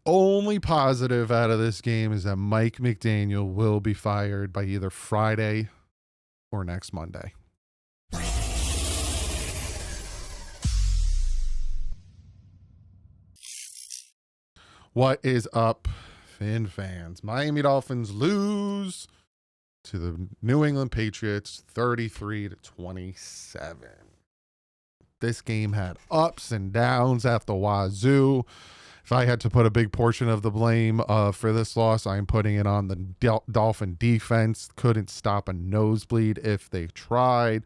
only positive out of this game is that Mike McDaniel will be fired by either Friday or next Monday. What is up, Fin fans? Miami Dolphins lose to the New England Patriots 33-27. This game had ups and downs at the wazoo. If I had to put a big portion of the blame for this loss, I'm putting it on the Dolphin defense. Couldn't stop a nosebleed if they tried.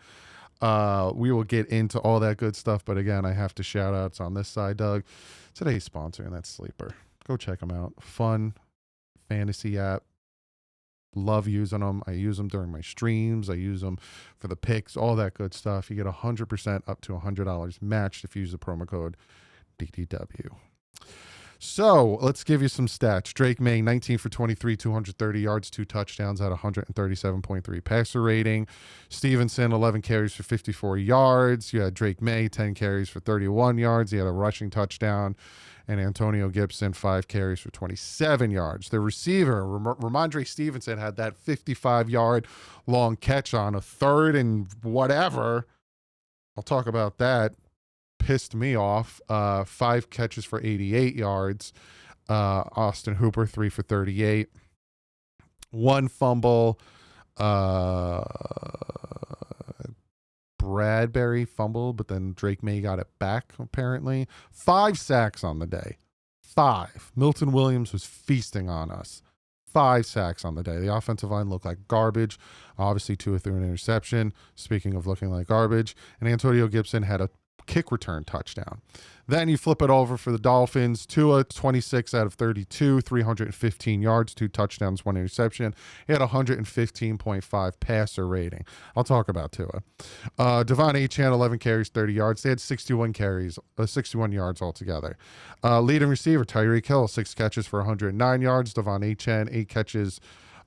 We will get into all that good stuff, but again, I have to shout outs on this side, Doug. Today's sponsor, and that's Sleeper. Go check them out. Fun fantasy app. Love using them. I use them during my streams. I use them for the picks, all that good stuff. You get 100% up to $100 matched if you use the promo code DDW. So let's give you some stats. Drake May, 19 for 23, 230 yards, 2 touchdowns at 137.3 passer rating. Stevenson, 11 carries for 54 yards. You had Drake May, 10 carries for 31 yards. He had a rushing touchdown. And Antonio Gibson, 5 carries for 27 yards. The receiver, Ramondre Stevenson, had that 55-yard long catch on a 3rd and whatever. I'll talk about that. Pissed me off. 5 catches for 88 yards. Austin Hooper, 3 for 38. 1 fumble. Bradbury fumbled, but then Drake May got it back, apparently. 5 sacks on the day. 5. Milton Williams was feasting on us. 5 sacks on the day. The offensive line looked like garbage. Obviously, Tua threw an interception. Speaking of looking like garbage. And Antonio Gibson had a kick return touchdown. Then you flip it over for the Dolphins. Tua, 26 out of 32, 315 yards, 2 touchdowns, 1 interception. He had 115.5 passer rating. I'll talk about Tua. Devon Achane, 11 carries, 30 yards. They had 61 yards altogether. Leading receiver, Tyreek Hill, 6 catches for 109 yards. Devon Achane, 8 catches,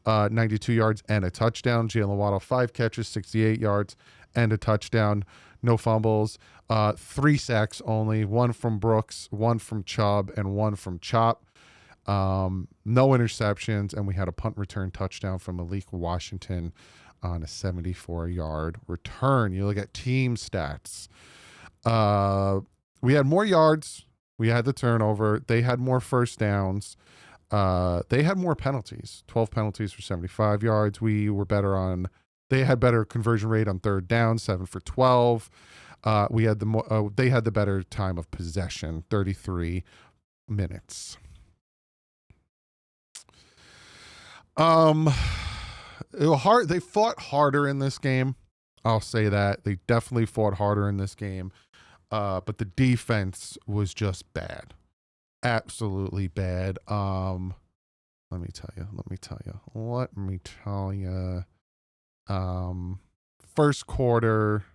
92 yards, and a touchdown. Jalen Waddle, 5 catches, 68 yards, and a touchdown. No fumbles. 3 sacks only. 1 from Brooks, 1 from Chubb, and 1 from Chop. No interceptions, and we had a punt return touchdown from Malik Washington on a 74-yard return. You look at team stats. We had more yards. We had the turnover. They had more first downs. They had more penalties. 12 penalties for 75 yards. We were better on... They had better conversion rate on 3rd down, 7 for 12. They had the better time of possession, 33 minutes. It was hard. They fought harder in this game. I'll say that. They definitely fought harder in this game. But the defense was just bad. Absolutely bad. Let me tell you. First quarter,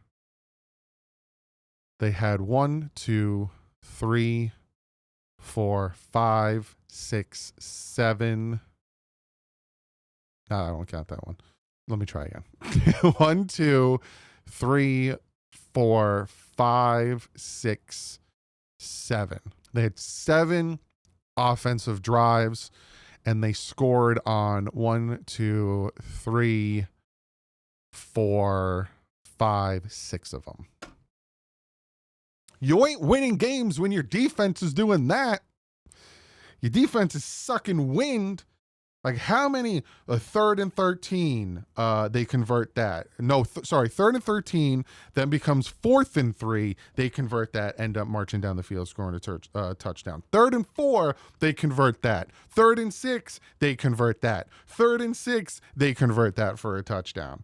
they had 1, 2, 3, 4, 5, 6, 7. No, I don't count that one. Let me try again. 1, 2, 3, 4, 5, 6, 7. They had 7 offensive drives, and they scored on 1, 2, 3, 4, 5, 6 of them. You ain't winning games when your defense is doing that. Your defense is sucking wind. Like how many? 3rd and 13, they convert that. No, 3rd and 13, then becomes 4th and 3. They convert that, end up marching down the field, scoring a touchdown. 3rd and 4, they convert that. 3rd and 6, they convert that. 3rd and 6, they convert that for a touchdown.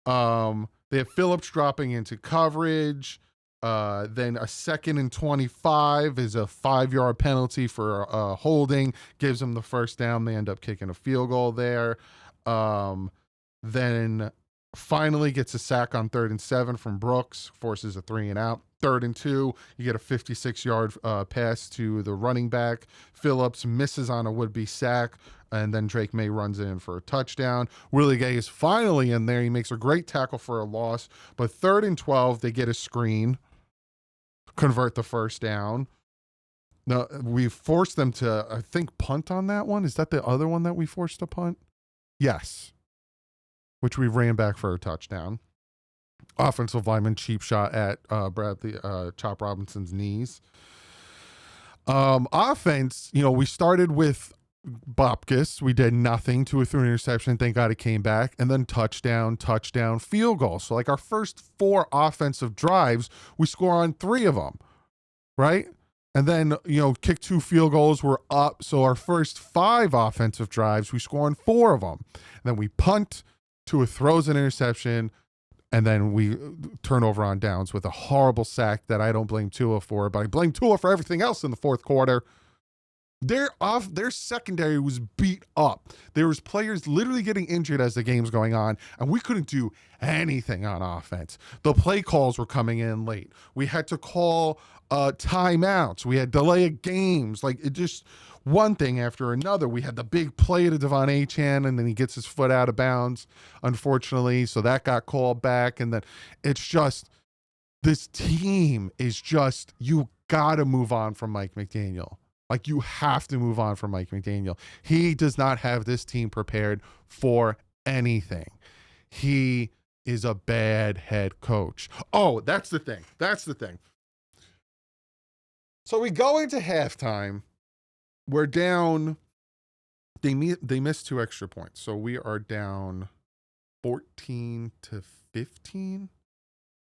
They have Phillips dropping into coverage. Then a 2nd and 25 is a 5-yard penalty for holding, gives them the first down. They end up kicking a field goal there. Then finally gets a sack on 3rd and 7 from Brooks, forces a 3 and out. 3rd and 2, you get a 56-yard pass to the running back. Phillips misses on a would-be sack, and then Drake May runs in for a touchdown. Willie Gay is finally in there. He makes a great tackle for a loss, but 3rd and 12, they get a screen, convert the first down. No, we forced them to, I think, punt on that one. Is that the other one that we forced to punt? Yes. Which we ran back for a touchdown. Offensive lineman cheap shot at Bradley Chop Robinson's knees. Offense, we started with Bopkis. We did nothing to a through interception. Thank God it came back. And then touchdown, field goal. So like our first 4 offensive drives, we score on 3 of them, right? And then, kick 2 field goals, we're up. So our first 5 offensive drives, we score on 4 of them. And then we punt, Tua throws an interception, and then we turn over on downs with a horrible sack that I don't blame Tua for, but I blame Tua for everything else in the fourth quarter. Their secondary was beat up. There was players literally getting injured as the game's going on, and we couldn't do anything on offense. The play calls were coming in late. We had to call timeouts. We had delay of games. Like, it just one thing after another. We had the big play to Devon Achane, and then he gets his foot out of bounds, unfortunately. So that got called back. And then it's just, this team is just, you got to move on from Mike McDaniel. Like, you have to move on from Mike McDaniel. He does not have this team prepared for anything. He is a bad head coach. Oh, that's the thing. So we go into halftime. We're down. They missed 2 extra points. So we are down 14-15,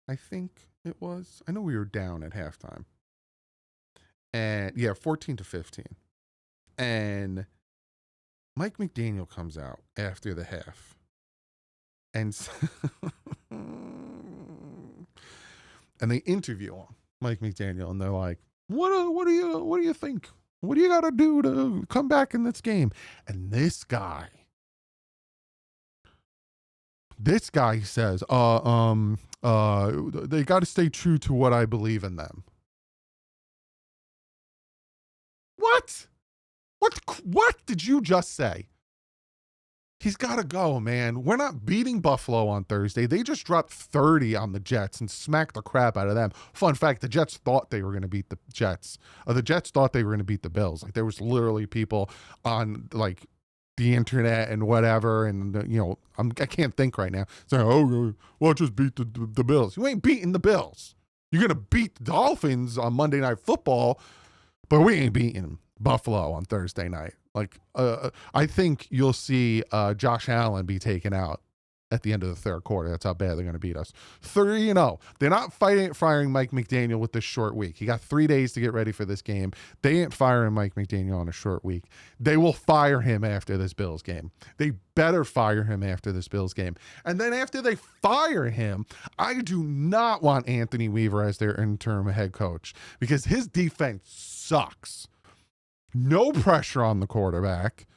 I think it was. I know we were down at halftime. And 14-15. And Mike McDaniel comes out after the half. And and they interview him, Mike McDaniel, and they're like, What do you think? What do you got to do to come back in this game? And this guy says, they got to stay true to what I believe in them. What did you just say? He's got to go, man. We're not beating Buffalo on Thursday. They just dropped 30 on the Jets and smacked the crap out of them. Fun fact, the Jets thought they were going to beat the Jets. The Jets thought they were going to beat the Bills. Like, there was literally people on, like, the internet and whatever, and, I can't think right now. Saying, well, just beat the Bills. You ain't beating the Bills. You're going to beat the Dolphins on Monday Night Football, but we ain't beating Buffalo on Thursday night. Like, I think you'll see Josh Allen be taken out at the end of the third quarter. That's how bad they're going to beat us. 3-0. They're not firing Mike McDaniel with this short week. He got 3 days to get ready for this game. They ain't firing Mike McDaniel on a short week. They will fire him after this Bills game. They better fire him after this Bills game. And then after they fire him, I do not want Anthony Weaver as their interim head coach, because his defense sucks. No pressure on the quarterback.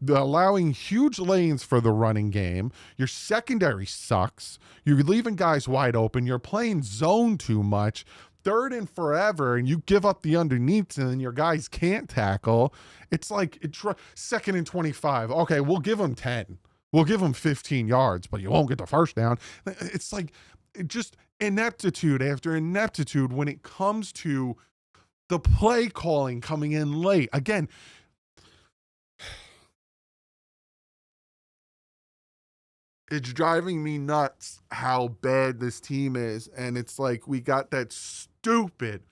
Allowing huge lanes for the running game. Your secondary sucks. You're leaving guys wide open. You're playing zone too much. 3rd and forever, and you give up the underneath, and then your guys can't tackle. It's like 2nd and 25. Okay, we'll give them 10. We'll give them 15 yards, but you won't get the first down. It's like just ineptitude after ineptitude when it comes to the play calling coming in late. Again, it's driving me nuts how bad this team is. And it's like, we got that stupid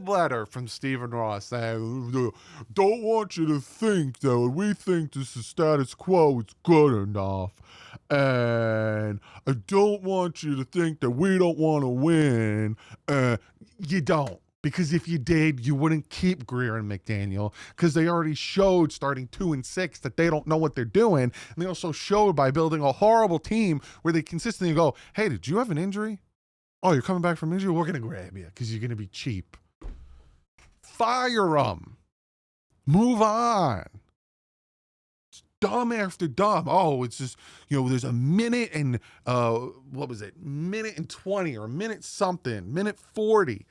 letter from Stephen Ross saying, don't want you to think that we think this is status quo, it's good enough. And I don't want you to think that we don't want to win. You don't. Because if you did, you wouldn't keep Greer and McDaniel, because they already showed starting 2-6 that they don't know what they're doing. And they also showed by building a horrible team where they consistently go, hey, did you have an injury? Oh, you're coming back from injury? We're going to grab you because you're going to be cheap. Fire them. Move on. It's dumb after dumb. Oh, it's just, there's a minute and, minute and 20 or a minute something, minute 40.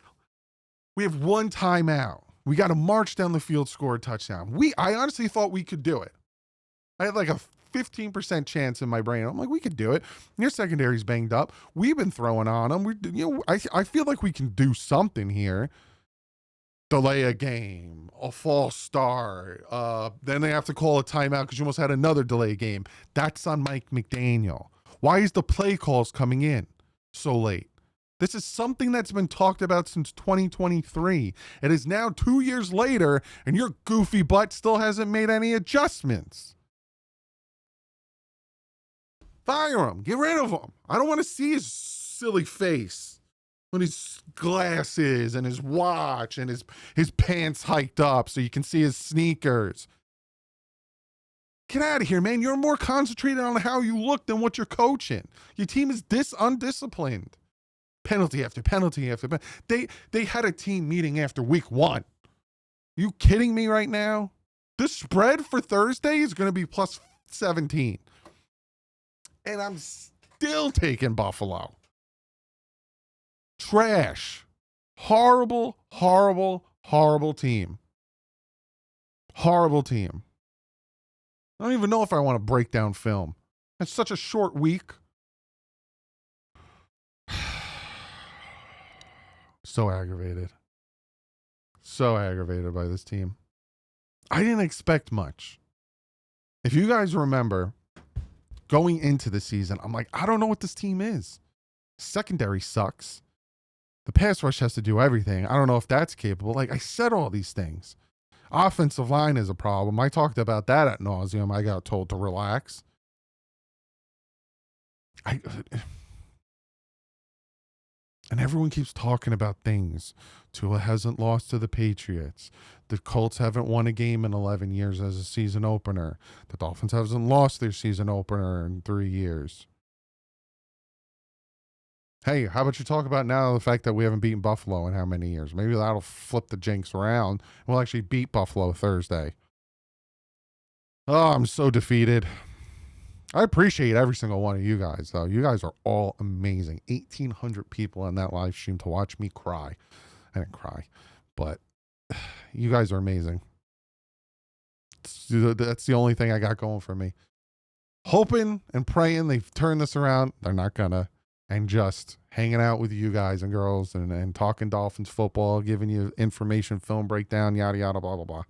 We have 1 timeout. We got to march down the field, score a touchdown. I honestly thought we could do it. I had like a 15% chance in my brain. I'm like, we could do it. Your secondary's banged up. We've been throwing on them. I feel like we can do something here. delay a game, a false start. Then they have to call a timeout because you almost had another delay game. That's on Mike McDaniel. Why is the play calls coming in so late? This is something that's been talked about since 2023. It is now 2 years later, and your goofy butt still hasn't made any adjustments. Fire him. Get rid of him. I don't want to see his silly face with his glasses and his watch and his pants hiked up so you can see his sneakers. Get out of here, man. You're more concentrated on how you look than what you're coaching. Your team is undisciplined. Penalty after penalty after penalty. They had a team meeting after week 1. You kidding me right now? This spread for Thursday is going to be plus 17. And I'm still taking Buffalo. Trash. Horrible, horrible, horrible team. Horrible team. I don't even know if I want to break down film. It's such a short week. So aggravated. So aggravated by this team. I didn't expect much. If you guys remember, going into the season, I'm like, I don't know what this team is. Secondary sucks. The pass rush has to do everything. I don't know if that's capable. Like, I said all these things. Offensive line is a problem. I talked about that ad nauseum. I got told to relax. And everyone keeps talking about things. Tua hasn't lost to the Patriots. The Colts haven't won a game in 11 years as a season opener. The Dolphins haven't lost their season opener in 3 years. Hey, how about you talk about now the fact that we haven't beaten Buffalo in how many years? Maybe that'll flip the jinx around. We'll actually beat Buffalo Thursday. Oh, I'm so defeated. I appreciate every single one of you guys, though. You guys are all amazing. 1,800 people on that live stream to watch me cry. I didn't cry, but you guys are amazing. That's the only thing I got going for me. Hoping and praying they turn this around. They're not gonna. And just hanging out with you guys and girls and talking Dolphins football, giving you information, film breakdown, yada, yada, blah, blah, blah.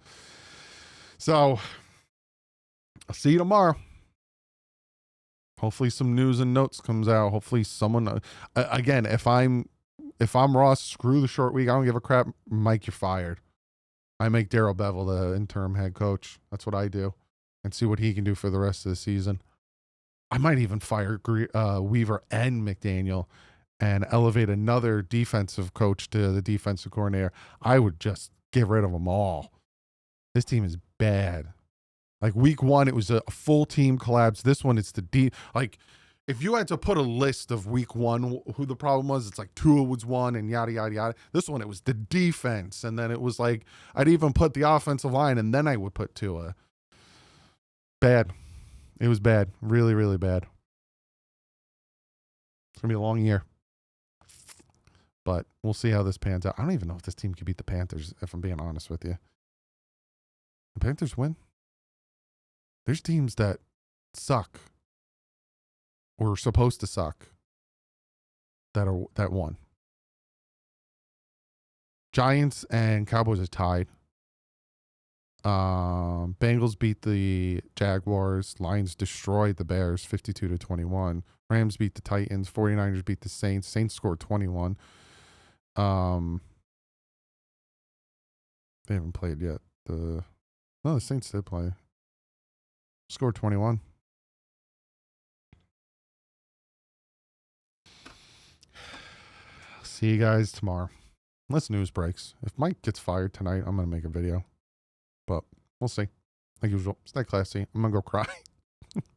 So I'll see you tomorrow. Hopefully some news and notes comes out. Hopefully someone, again, if I'm Ross, screw the short week. I don't give a crap. Mike, you're fired. I make Darrell Bevel the interim head coach. That's what I do. And see what he can do for the rest of the season. I might even fire Weaver and McDaniel and elevate another defensive coach to the defensive coordinator. I would just get rid of them all. This team is bad. Like week 1, it was a full team collapse. This one, it's the like if you had to put a list of week 1, who the problem was, it's like Tua was one and yada, yada, yada. This one, it was the defense. And then it was like, I'd even put the offensive line and then I would put Tua. Bad. It was bad. Really, really bad. It's going to be a long year. But we'll see how this pans out. I don't even know if this team could beat the Panthers, if I'm being honest with you. The Panthers win. There's teams that suck or are supposed to suck that won. Giants and Cowboys are tied. Bengals beat the Jaguars. Lions destroyed the Bears 52-21. Rams beat the Titans. 49ers beat the Saints. Saints scored 21. They haven't played yet. The Saints did play. Scored 21. See you guys tomorrow. Unless news breaks. If Mike gets fired tonight, I'm going to make a video. But we'll see. Like usual, stay classy. I'm going to go cry.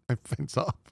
My fins up.